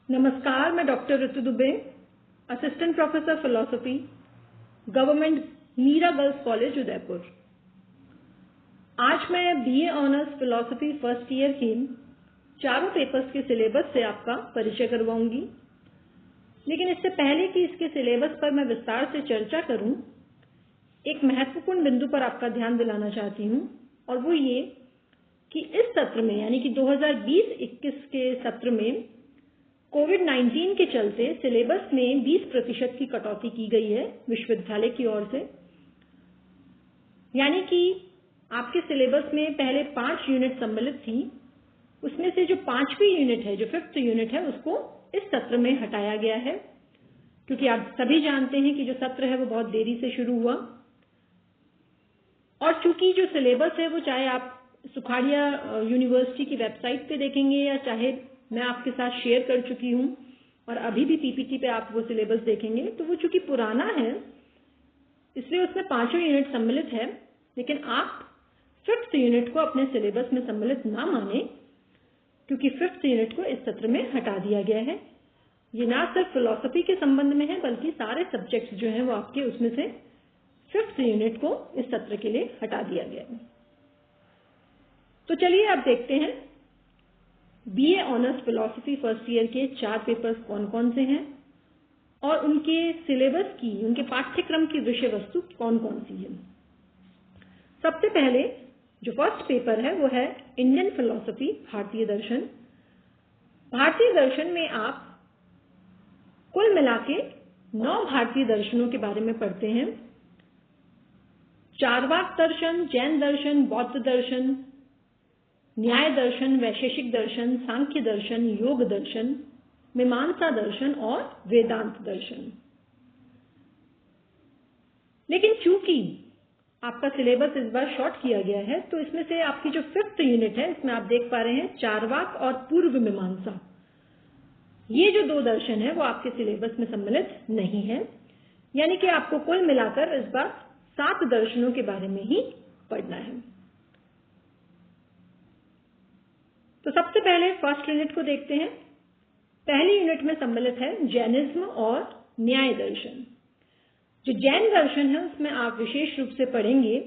नमस्कार, मैं doctor Ritu Dubey, assistant professor philosophy, government Meera girls college Udaipur. आज मैं BA honours philosophy first year के चारों पेपर्स के सिलेबस से आपका परिचय करवाऊंगी। लेकिन इससे पहले कि इसके सिलेबस पर मैं विस्तार से चर्चा करूं, एक महत्वपूर्ण बिंदु पर आपका ध्यान दिलाना चाहती हूं, और वो ये कि इस सत्र में यानी कि 2020-21 के सत्र में कोविड-19 के चलते सिलेबस में 20% की कटौती की गई है विश्वविद्यालय की ओर से। यानी कि आपके सिलेबस में पहले 5 यूनिट सम्मिलित थी, उसमें से जो 5वीं यूनिट है, जो 5th यूनिट है, उसको इस सत्र में हटाया गया है, क्योंकि आप सभी जानते हैं कि जो सत्र है वो बहुत देरी से शुरू हुआ। और चूंकि जो सिलेबस है वो चाहे आप सुखाड़िया यूनिवर्सिटी की वेबसाइट पे देखेंगे या चाहे मैं आपके साथ शेयर कर चुकी हूं और अभी भी पीपीटी पे आप वो सिलेबस देखेंगे, तो वो चूंकि पुराना है इसलिए उसमें 5 यूनिट सम्मिलित है। लेकिन आप 5th यूनिट को अपने सिलेबस में सम्मिलित ना माने, क्योंकि 5th यूनिट को इस सत्र में हटा दिया गया है। ये ना सिर्फ फिलॉसफी के संबंध में है, बल्कि सारे सब्जेक्ट्स जो हैं वो आपके उसमें से 5th यूनिट को इस सत्र के लिए हटा दिया गया है। तो चलिए अब देखते हैं BA honours philosophy first year के 4 पेपर्स कौन कौन से हैं और उनके सिलेबस की, उनके पाठ्यक्रम की विषय वस्तु कौन कौन सी है। सबसे पहले जो फर्स्ट पेपर है वो है इंडियन फिलॉसफी, भारतीय दर्शन। भारतीय दर्शन में आप कुल मिला के 9 भारतीय दर्शनों के बारे में पढ़ते हैं। चार्वाक दर्शन, जैन दर्शन, बौद्ध दर्शन, न्याय दर्शन, वैशेषिक दर्शन, सांख्य दर्शन, योग दर्शन, मीमांसा दर्शन और वेदांत दर्शन। लेकिन चूंकि आपका सिलेबस इस बार शॉर्ट किया गया है, तो इसमें से आपकी जो 5th यूनिट है, इसमें आप देख पा रहे हैं चार्वाक और पूर्व मीमांसा, ये जो 2 दर्शन है वो आपके सिलेबस में सम्मिलित नहीं है। यानी कि आपको कुल मिलाकर इस बार 7 दर्शनों के बारे में ही पढ़ना है। तो सबसे पहले फर्स्ट यूनिट को देखते हैं। पहली यूनिट में सम्मिलित है जैनिज्म और न्याय दर्शन। जो जैन दर्शन है उसमें आप विशेष रूप से पढ़ेंगे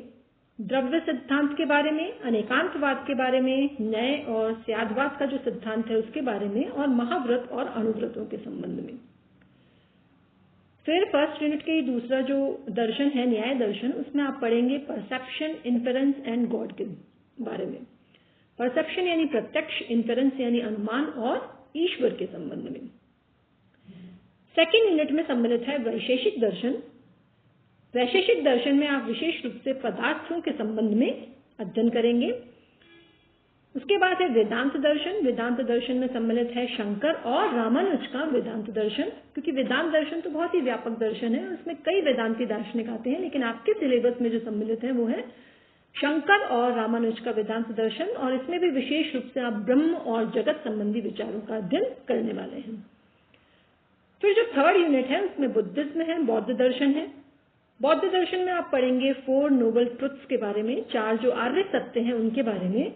द्रव्य सिद्धांत के बारे में, अनेकांतवाद के बारे में, न्याय और स्यादवाद का जो सिद्धांत है उसके बारे में, और महाव्रत और अणुव्रतों के संबंध में। फिर फर्स्ट यूनिट के दूसरा जो दर्शन है न्याय दर्शन, उसमें आप पढ़ेंगे परसेप्शन, इन्फेरेंस एंड गॉड के बारे में। परसेप्शन यानी प्रत्यक्ष, इन्फेरेंस यानी अनुमान और ईश्वर के संबंध में। सेकेंड यूनिट में सम्मिलित है वैशेषिक दर्शन। वैशेषिक दर्शन में आप विशेष रूप से पदार्थों के संबंध में अध्ययन करेंगे। उसके बाद है वेदांत दर्शन। वेदांत दर्शन में सम्मिलित है शंकर और रामानुज का वेदांत दर्शन, क्योंकि वेदांत दर्शन तो बहुत ही व्यापक दर्शन है, उसमें कई वेदांती दार्शनिक आते हैं, लेकिन आपके सिलेबस में जो सम्मिलित है वो है शंकर और रामानुज का वेदांत दर्शन, और इसमें भी विशेष रूप से आप ब्रह्म और जगत संबंधी विचारों का अध्ययन करने वाले हैं। फिर जो थर्ड यूनिट है उसमें बुद्धिज्म है, बौद्ध दर्शन है। बौद्ध दर्शन में आप पढ़ेंगे 4 नोबल ट्रुथ्स के बारे में, 4 जो आर्य सत्य हैं उनके बारे में,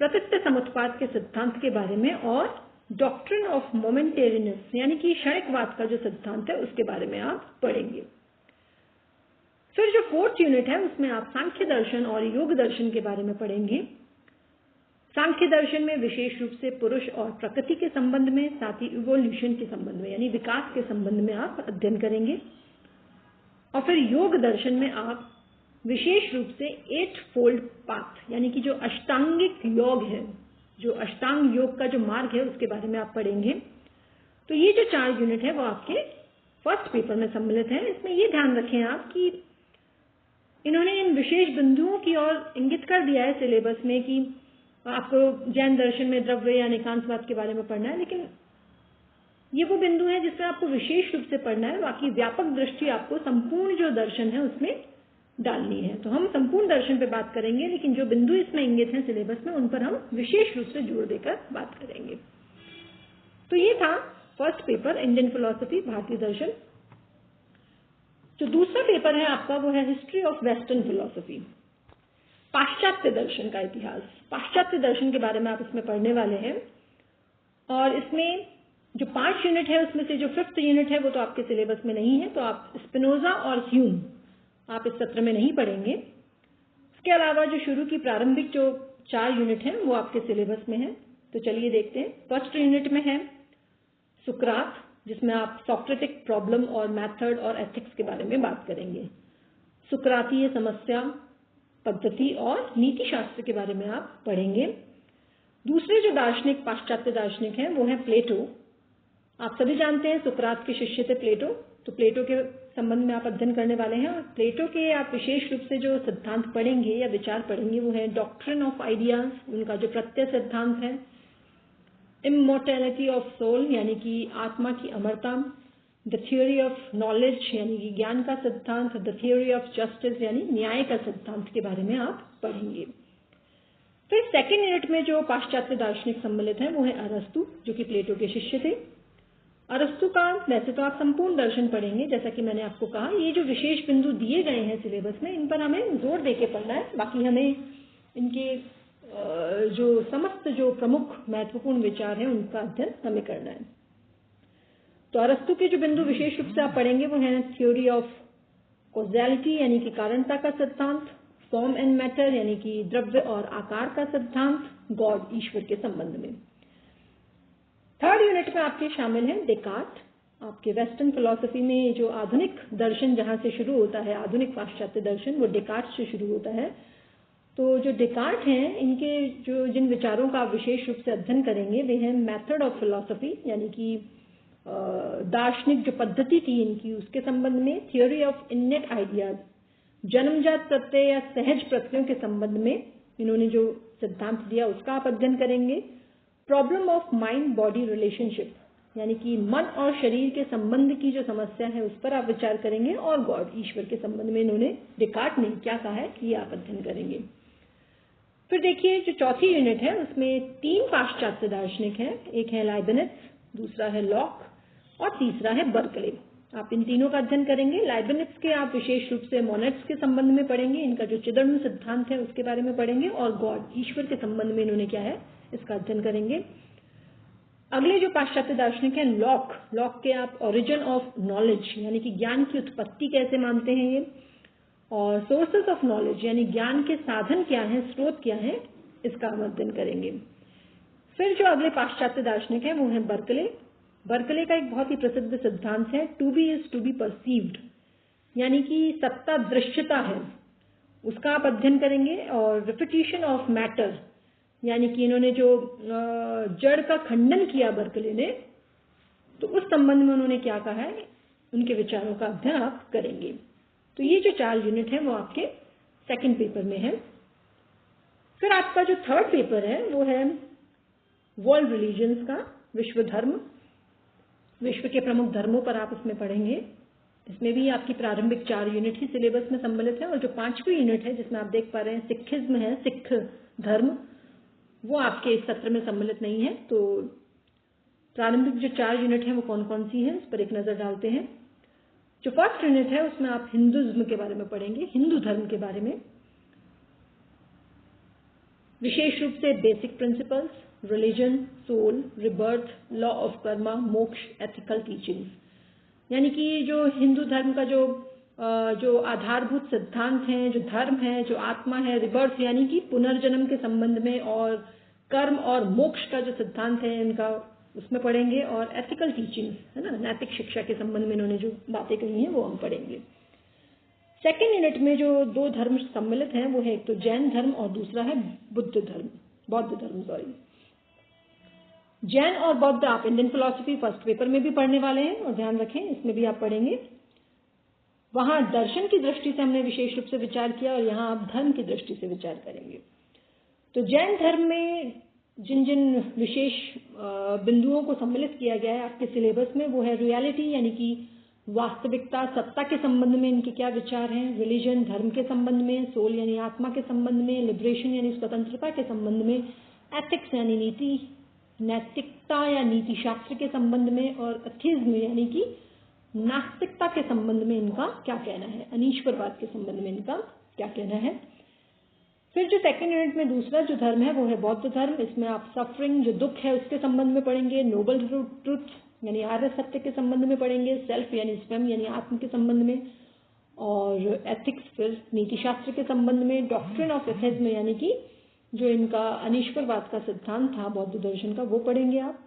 प्रकृति समुत्पाद के सिद्धांत के बारे में, और डॉक्ट्रिन ऑफ मोमेंटेरीनेस यानी कि क्षणिकवाद का जो सिद्धांत है उसके बारे में आप पढ़ेंगे। फिर जो 4th यूनिट है उसमें आप सांख्य दर्शन और योग दर्शन के बारे में पढ़ेंगे। सांख्य दर्शन में विशेष रूप से पुरुष और प्रकृति के संबंध में, साथ ही इवोल्यूशन के संबंध में यानी विकास के संबंध में आप अध्ययन करेंगे। और फिर योग दर्शन में आप विशेष रूप से 8-fold पाथ यानी कि जो अष्टांगिक योग है, जो अष्टांग योग का जो मार्ग है उसके बारे में आप पढ़ेंगे। तो ये जो 4 यूनिट है वो आपके फर्स्ट पेपर में सम्मिलित है। इसमें ये ध्यान रखें आप कि इन्होंने इन विशेष बिंदुओं की ओर इंगित कर दिया है सिलेबस में कि आपको जैन दर्शन में द्रव्य या अनेकांतवाद के बारे में पढ़ना है, लेकिन ये वो बिंदु है जिसमें आपको विशेष रूप से पढ़ना है। बाकी व्यापक दृष्टि आपको संपूर्ण जो दर्शन है उसमें डालनी है। तो हम संपूर्ण दर्शन पे बात करेंगे, लेकिन जो बिंदु इसमें इंगित हैं सिलेबस में उन पर हम विशेष रूप से जोर देकर बात करेंगे। तो ये था फर्स्ट पेपर इंडियन फिलॉसफी, भारतीय दर्शन। जो दूसरा पेपर है आपका वो है हिस्ट्री ऑफ वेस्टर्न फिलॉसफी, पाश्चात्य दर्शन का इतिहास। पाश्चात्य दर्शन के बारे में आप इसमें पढ़ने वाले हैं, और इसमें जो 5 यूनिट है उसमें से जो 5th यूनिट है वो तो आपके सिलेबस में नहीं है, तो आप स्पिनोजा और ह्यूम आप इस सत्र में नहीं पढ़ेंगे। इसके अलावा जो शुरू की प्रारंभिक जो 4 यूनिट हैं वो आपके सिलेबस में है। तो चलिए देखते हैं। फर्स्ट यूनिट में है सुकरात, जिसमें आप सॉक्रेटिक प्रॉब्लम और मेथड और एथिक्स के बारे में बात करेंगे। सुकरातीय समस्या, पद्धति और नीति शास्त्र के बारे में आप पढ़ेंगे। दूसरे जो दार्शनिक पाश्चात्य दार्शनिक हैं वो है प्लेटो। आप सभी जानते हैं सुकरात के शिष्य थे प्लेटो, तो प्लेटो के संबंध में आप अध्ययन करने वाले हैं। और प्लेटो के आप विशेष रूप से जो सिद्धांत पढ़ेंगे या विचार पढ़ेंगे वो है डॉक्ट्रिन ऑफ आइडियाज, उनका जो प्रत्यय सिद्धांत है, इमोर्टैलिटी ऑफ सोल यानी कि आत्मा की अमरता, द थ्योरी ऑफ नॉलेज यानी कि ज्ञान का सिद्धांत, द थ्योरी ऑफ जस्टिस यानी न्याय का सिद्धांत के बारे में आप पढ़ेंगे। फिर सेकेंड यूनिट में जो पाश्चात्य दार्शनिक सम्मिलित है वो है अरस्तु, जो कि प्लेटो के शिष्य थे। अरस्तु का वैसे तो आप संपूर्ण दर्शन पढ़ेंगे, जैसा कि मैंने आपको कहा, ये जो विशेष बिंदु दिए गए हैं सिलेबस में इन पर हमें जोर देके पढ़ना है, बाकी हमें इनके जो समस्त जो प्रमुख महत्वपूर्ण विचार हैं उनका अध्ययन हमें करना है। तो अरस्तु के जो बिंदु विशेष रूप से आप पढ़ेंगे वो है थ्योरी ऑफ कॉजैलिटी यानी कि कारणता का सिद्धांत, फॉर्म एंड मैटर यानी कि द्रव्य और आकार का सिद्धांत, गॉड ईश्वर के संबंध में। थर्ड यूनिट में आपके शामिल हैं डेकार्ट। आपके वेस्टर्न फिलॉसफी में जो आधुनिक दर्शन जहां से शुरू होता है, आधुनिक पाश्चात्य दर्शन, वो डेकार्ट से शुरू होता है। तो जो डेकार्ट हैं इनके जो जिन विचारों का आप विशेष रूप से अध्ययन करेंगे वे हैं मेथड ऑफ फिलॉसफी यानी कि दार्शनिक जो पद्धति थी इनकी उसके संबंध में, थियोरी ऑफ इनेट आइडियाज, जन्मजात प्रत्यय या सहज प्रत्ययों के संबंध में इन्होंने जो सिद्धांत दिया उसका आप अध्ययन करेंगे। Problem of mind body relationship यानी कि मन और शरीर के संबंध की जो समस्या है उस पर आप विचार करेंगे। और गॉड ईश्वर के संबंध में इन्होंने डेकार्ट ने क्या कहा है ये आप अध्ययन करेंगे। फिर देखिए जो चौथी यूनिट है उसमें 3 पाश्चात्य दार्शनिक हैं, एक है लाइबनिट्ज, दूसरा है लॉक और तीसरा है बर्कले। आप इन तीनों का अध्ययन करेंगे। लाइबनिट्ज के आप विशेष रूप से मोनेड्स के संबंध में पढ़ेंगे, इनका जो चिदर्न सिद्धांत है उसके बारे में पढ़ेंगे, और गॉड ईश्वर के संबंध में इन्होंने क्या है इसका अध्ययन करेंगे। अगले जो पाश्चात्य दार्शनिक है लॉक, लॉक के आप ओरिजिन ऑफ नॉलेज यानी कि ज्ञान की उत्पत्ति कैसे मानते हैं ये, और सोर्सेस ऑफ नॉलेज यानी ज्ञान के साधन क्या हैं, स्रोत क्या हैं, इसका हम अध्ययन करेंगे। फिर जो अगले पाश्चात्य दार्शनिक है वो है बर्कले। बर्कले का एक बहुत ही प्रसिद्ध सिद्धांत है to be is to be perceived यानी कि सत्ता दृश्यता है, उसका आप अध्ययन करेंगे। और रिपिटिशन ऑफ मैटर यानी कि इन्होंने जो जड़ का खंडन किया बर्कले ने, तो उस संबंध में उन्होंने क्या कहा है उनके विचारों का अध्ययन आप करेंगे। तो ये जो 4 यूनिट है वो आपके सेकंड पेपर में है। फिर आपका जो थर्ड पेपर है वो है वर्ल्ड रिलीजन्स का, विश्व धर्म, विश्व के प्रमुख धर्मों पर आप इसमें पढ़ेंगे। इसमें भी आपकी प्रारंभिक 4 यूनिट ही सिलेबस में सम्मिलित है, और जो 5वीं यूनिट है जिसमें आप देख पा रहे हैं सिखिज्म है, सिख धर्म, वो आपके इस सत्र में सम्मिलित नहीं है। तो प्रारंभिक जो 4 यूनिट है वो कौन कौन सी हैं उस पर एक नजर डालते हैं। जो फर्स्ट यूनिट है उसमें आप हिंदुइज्म के बारे में पढ़ेंगे, हिंदू धर्म के बारे में, विशेष रूप से basic principles, religion, soul, rebirth, law of karma, moksha, ethical teachings, यानी कि जो हिंदू धर्म का जो आधारभूत सिद्धांत हैं, जो धर्म है, जो आत्मा है, रिबर्थ यानी कि पुनर्जन्म के संबंध में, और कर्म और मोक्ष का जो सिद्धांत है इनका उसमें पढ़ेंगे, और एथिकल टीचिंग्स है ना, नैतिक शिक्षा के संबंध में इन्होंने जो बातें कही हैं वो हम पढ़ेंगे। सेकेंड यूनिट में जो 2 धर्म सम्मिलित हैं वो है एक तो जैन धर्म और दूसरा है बौद्ध धर्म। जैन और बौद्ध आप इंडियन फिलॉसफी फर्स्ट पेपर में भी पढ़ने वाले हैं, और ध्यान रखें इसमें भी आप पढ़ेंगे। वहां दर्शन की दृष्टि से हमने विशेष रूप से विचार किया, और यहाँ आप धर्म की दृष्टि से विचार करेंगे। तो जैन धर्म में जिन जिन विशेष बिंदुओं को सम्मिलित किया गया है आपके सिलेबस में वो है रियलिटी यानी कि वास्तविकता, सत्ता के संबंध में इनके क्या विचार हैं, रिलीजन धर्म के संबंध में, सोल यानी आत्मा के संबंध में, लिबरेशन यानी स्वतंत्रता के संबंध में, एथिक्स यानी नीति, नैतिकता या नीति शास्त्र के संबंध में, और एथिज्म यानी कि नास्तिकता के संबंध में इनका क्या कहना है, अनीश्वरवाद के संबंध में इनका क्या कहना है। फिर जो सेकंड यूनिट में दूसरा जो धर्म है वो है बौद्ध धर्म। इसमें आप सफरिंग जो दुख है उसके संबंध में पढ़ेंगे, नोबल ट्रुथ यानी आर्य सत्य के संबंध में पढ़ेंगे, सेल्फ यानी स्वयं यानी आत्म के संबंध में, और एथिक्स फिर नीति शास्त्र के संबंध में, डॉक्ट्रिन ऑफ एथिज्म यानी कि जो इनका अनीश्वरवाद का सिद्धांत था बौद्ध दर्शन का वो पढ़ेंगे आप,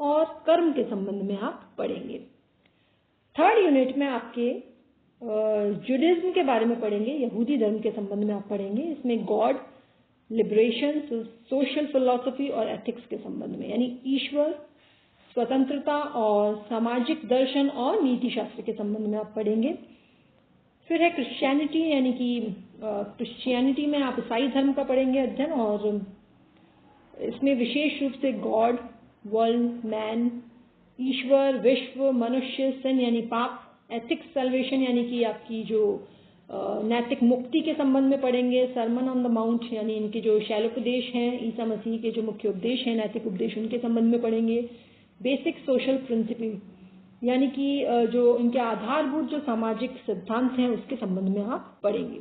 और कर्म के संबंध में आप पढ़ेंगे। थर्ड यूनिट में आपके जुडिज्म के बारे में पढ़ेंगे, यहूदी धर्म के संबंध में आप पढ़ेंगे। इसमें गॉड, लिबरेशन, सोशल फिलॉसफी और एथिक्स के संबंध में यानी ईश्वर, स्वतंत्रता और सामाजिक दर्शन और नीति शास्त्र के संबंध में आप पढ़ेंगे। फिर है क्रिश्चियनिटी यानी कि क्रिश्चियनिटी में आप ईसाई धर्म का पढ़ेंगे अध्ययन, और इसमें विशेष रूप से गॉड, वर्ल्ड, मैन, ईश्वर, विश्व, मनुष्य, सिन यानी पाप, एथिक्स, सल्वेशन यानी कि आपकी जो नैतिक मुक्ति के संबंध में पढ़ेंगे, सरमन ऑन द माउंट यानी इनके जो शैलोपदेश हैं, ईसा मसीह के जो मुख्य उपदेश हैं, नैतिक उपदेश, उनके संबंध में पढ़ेंगे। बेसिक सोशल प्रिंसिपल यानी कि जो इनके आधारभूत जो सामाजिक सिद्धांत हैं उसके संबंध में आप पढ़ेंगे।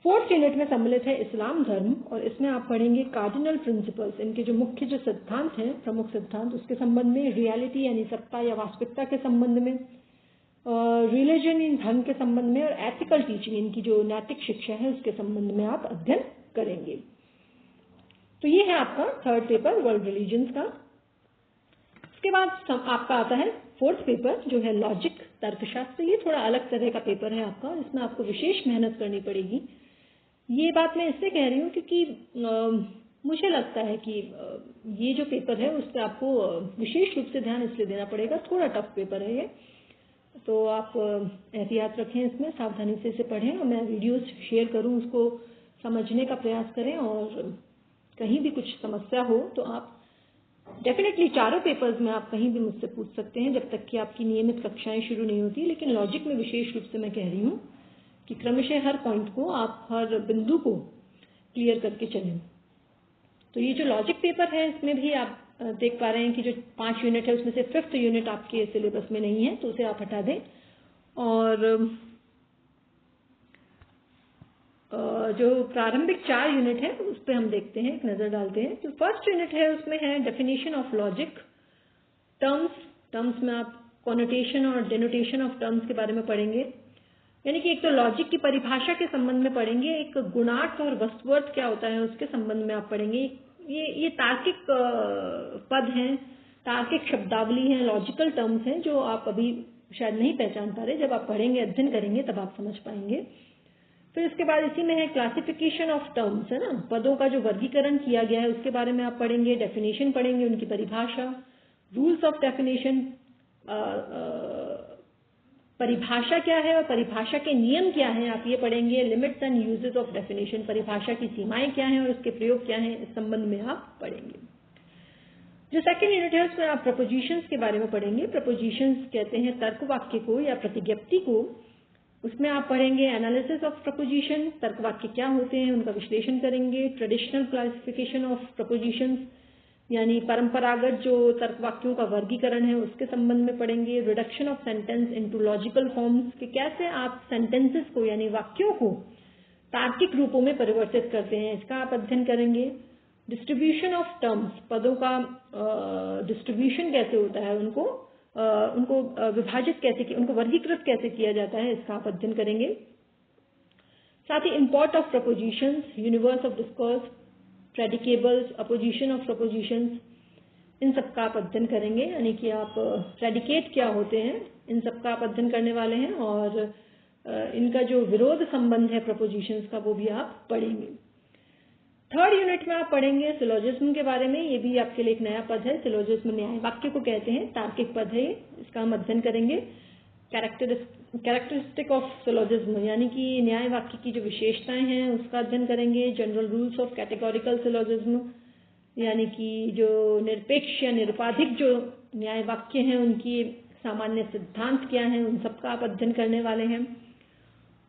फोर्थ यूनिट में सम्मिलित है इस्लाम धर्म, और इसमें आप पढ़ेंगे कार्डिनल प्रिंसिपल्स, इनके जो मुख्य जो सिद्धांत हैं, प्रमुख सिद्धांत, उसके संबंध में, रियलिटी यानी सत्ता या वास्तविकता के संबंध में, रिलीजन इन धर्म के संबंध में, और एथिकल टीचिंग इनकी जो नैतिक शिक्षा है उसके संबंध में आप अध्ययन करेंगे। तो ये है आपका थर्ड पेपर वर्ल्ड रिलीजन्स का। इसके बाद आपका आता है फोर्थ पेपर जो है लॉजिक, तर्कशास्त्र। ये थोड़ा अलग तरह का पेपर है आपका, इसमें आपको विशेष मेहनत करनी पड़ेगी। ये बात मैं इससे कह रही हूँ क्योंकि मुझे लगता है कि ये जो पेपर है उस पर आपको विशेष रूप से ध्यान इसलिए देना पड़ेगा, थोड़ा टफ पेपर है ये, तो आप एहतियात रखें इसमें, सावधानी से इसे पढ़ें, और मैं वीडियोस शेयर करूं उसको समझने का प्रयास करें, और कहीं भी कुछ समस्या हो तो आप डेफिनेटली चारों पेपर्स में आप कहीं भी मुझसे पूछ सकते हैं जब तक कि आपकी नियमित कक्षाएं शुरू नहीं होती। लेकिन लॉजिक में विशेष रूप से मैं कह रही हूँ कि क्रमशः हर पॉइंट को आप, हर बिंदु को क्लियर करके चलें। तो ये जो लॉजिक पेपर है इसमें भी आप देख पा रहे हैं कि जो 5 यूनिट है उसमें से 5th यूनिट आपके सिलेबस में नहीं है, तो उसे आप हटा दें। और जो प्रारंभिक 4 यूनिट है उस पर हम देखते हैं, एक नजर डालते हैं। तो फर्स्ट यूनिट है उसमें है डेफिनेशन ऑफ लॉजिक, टर्म्स में आप कॉनोटेशन और डेनोटेशन ऑफ टर्म्स के बारे में पढ़ेंगे, यानी कि एक तो लॉजिक की परिभाषा के संबंध में पढ़ेंगे, एक गुणार्थ और वस्तुअर्थ क्या होता है उसके संबंध में आप पढ़ेंगे। ये तार्किक पद हैं, तार्किक शब्दावली हैं, लॉजिकल टर्म्स हैं जो आप अभी शायद नहीं पहचान पा रहे, जब आप पढ़ेंगे, अध्ययन करेंगे तब आप समझ पाएंगे। फिर इसके बाद इसी में है क्लासिफिकेशन ऑफ टर्म्स, है ना, पदों का जो वर्गीकरण किया गया है उसके बारे में आप पढ़ेंगे, डेफिनेशन पढ़ेंगे, उनकी परिभाषा, रूल्स ऑफ डेफिनेशन, परिभाषा क्या है और परिभाषा के नियम क्या हैं आप ये पढ़ेंगे, limits and uses of definition, परिभाषा की सीमाएं क्या हैं और उसके प्रयोग क्या हैं, इस संबंध में आप पढ़ेंगे। जो सेकंड यूनिट है उसमें आप प्रपोजिशंस के बारे में पढ़ेंगे। प्रपोजिशंस कहते हैं तर्क वाक्य को या प्रतिज्ञप्ति को। उसमें आप पढ़ेंगे एनालिसिस ऑफ प्रपोजिशन, तर्क वाक्य क्या होते हैं उनका विश्लेषण करेंगे, ट्रेडिशनल क्लासिफिकेशन ऑफ प्रपोजिशंस यानी परंपरागत जो तर्क वाक्यों का वर्गीकरण है उसके संबंध में पढ़ेंगे, reduction of sentence into logical forms कि कैसे आप सेंटेंसेस को यानी वाक्यों को तार्किक रूपों में परिवर्तित करते हैं, इसका आप अध्ययन करेंगे। डिस्ट्रीब्यूशन ऑफ टर्म्स, पदों का डिस्ट्रीब्यूशन कैसे होता है, उनको विभाजित कैसे, उनको वर्गीकृत कैसे किया जाता है, इसका आप अध्ययन करेंगे। साथ ही import of propositions, universe of discourse, predicables, opposition of propositions, इन सब का आप अध्ययन करेंगे, यानी कि आप प्रेडिकेट क्या होते हैं इन सब का आप अध्ययन करने वाले हैं, और इनका जो विरोध संबंध है प्रपोजिशंस का वो भी आप पढ़ेंगे। थर्ड यूनिट में आप पढ़ेंगे सिलोजिज्म के बारे में, ये भी आपके लिए एक नया पद है। सिलोजिज्म न्याय वाक्य को कहते हैं, तार्किक पद है, इसका हम अध्ययन करेंगे। कैरेक्टरिस्टिक ऑफ सिलोजिज्म यानी कि न्याय वाक्य की जो विशेषताएं हैं उसका अध्ययन करेंगे। General rules of categorical syllogism यानी कि जो निरपेक्ष या निरुपाधिक जो न्याय वाक्य हैं उनकी सामान्य सिद्धांत क्या है, उन सबका आप अध्ययन करने वाले हैं।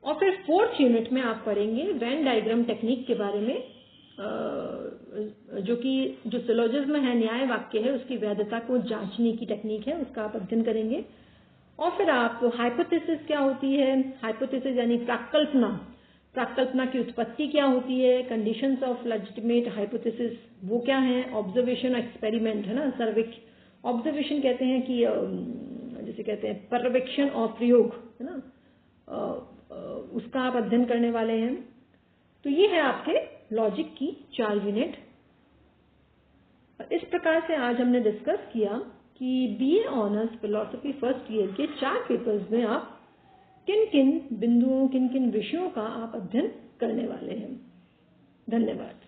और फिर फोर्थ यूनिट में आप पढ़ेंगे वेन डायग्राम टेक्निक के बारे में, जो कि जो सिलोजिज्म है, न्याय वाक्य है, उसकी वैधता को जांचने की टेक्निक है, उसका आप अध्ययन करेंगे। और फिर आप हाइपोथेसिस क्या होती है, हाइपोथेसिस यानी प्राकल्पना, प्राकल्पना की उत्पत्ति क्या होती है, कंडीशंस ऑफ लेजिटिमेट हाइपोथेसिस वो क्या है, ऑब्जर्वेशन एक्सपेरिमेंट है ना, ऑब्जर्वेशन कहते हैं कि जैसे कहते हैं पर्यवेक्षण और प्रयोग है ना, उसका आप अध्ययन करने वाले हैं। तो ये है आपके लॉजिक की 4 यूनिट। इस प्रकार से आज हमने डिस्कस किया कि BA honours philosophy first year के 4 पेपर्स में आप किन किन बिंदुओं, किन किन विषयों का आप अध्ययन करने वाले हैं। धन्यवाद।